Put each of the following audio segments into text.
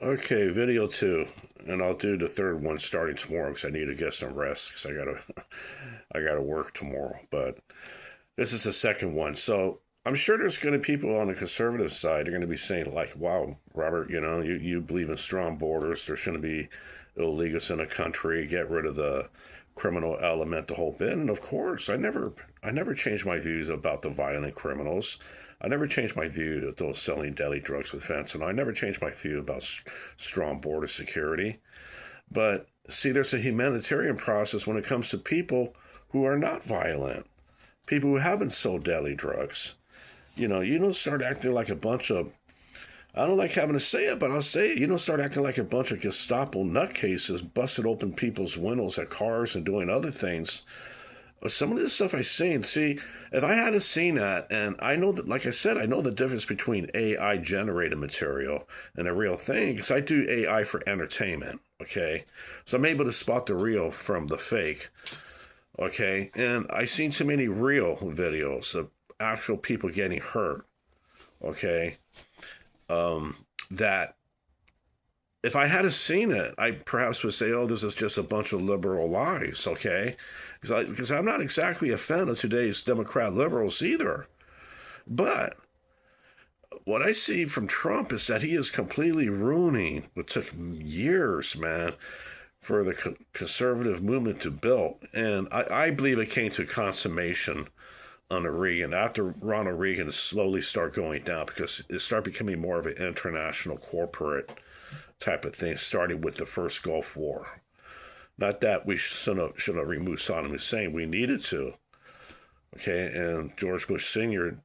Okay, video two, and I'll do the third one starting tomorrow because I need to get some rest because I gotta work tomorrow. But this is the second one, so I'm sure there's going to be people on the conservative side. They're going to be saying like, "Wow, Robert, you believe in strong borders. There shouldn't be illegals in the country. Get rid of the criminal element, the whole bit." And of course, I never changed my views about the violent criminals. I never changed my view of those selling deadly drugs with fentanyl. I never changed my view about strong border security. But see, there's a humanitarian process when it comes to people who are not violent, people who haven't sold deadly drugs. You don't start acting like a bunch of, I don't like having to say it, but I'll say it. You don't start acting like a bunch of Gestapo nutcases, busting open people's windows at cars and doing other things. Some of this stuff I seen, see, if I hadn't seen that, and I know that, like I said, I know the difference between AI generated material and a real thing, because I do AI for entertainment, okay? So I'm able to spot the real from the fake, okay? And I seen too many real videos of actual people getting hurt, okay? That if I hadn't seen it, I perhaps would say, "Oh, this is just a bunch of liberal lies," okay? Because I'm not exactly a fan of today's Democrat liberals either. But what I see from Trump is that he is completely ruining what took years, man, for the conservative movement to build. And I believe it came to consummation under Reagan, after Ronald Reagan slowly start going down because it started becoming more of an international corporate type of thing, starting with the first Gulf War. Not that we should have removed Saddam Hussein. We needed to. Okay, and George Bush Sr.,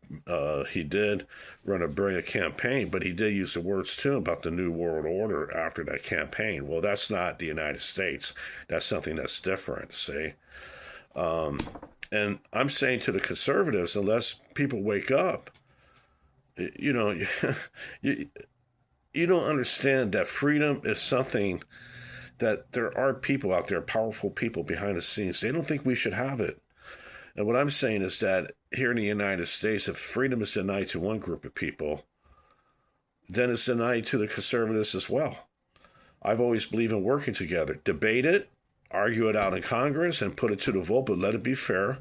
he did run a brilliant campaign, but he did use the words too about the New World Order after that campaign. Well, that's not the United States. That's something that's different, see? And I'm saying to the conservatives, unless people wake up, you know, you, you don't understand that freedom is something that there are people out there, powerful people behind the scenes. They don't think we should have it. And what I'm saying is that here in the United States, if freedom is denied to one group of people, then it's denied to the conservatives as well. I've always believed in working together. Debate it, argue it out in Congress, and put it to the vote, but let it be fair.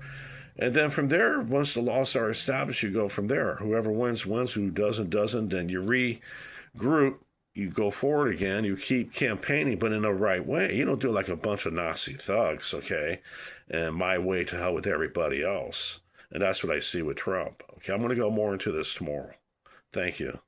And then from there, once the laws are established, you go from there. Whoever wins, wins. Who doesn't, doesn't. Then you regroup. You go forward again, you keep campaigning, but in the right way. You don't do it like a bunch of Nazi thugs, okay? And my way to hell with everybody else. And that's what I see with Trump. Okay, I'm going to go more into this tomorrow. Thank you.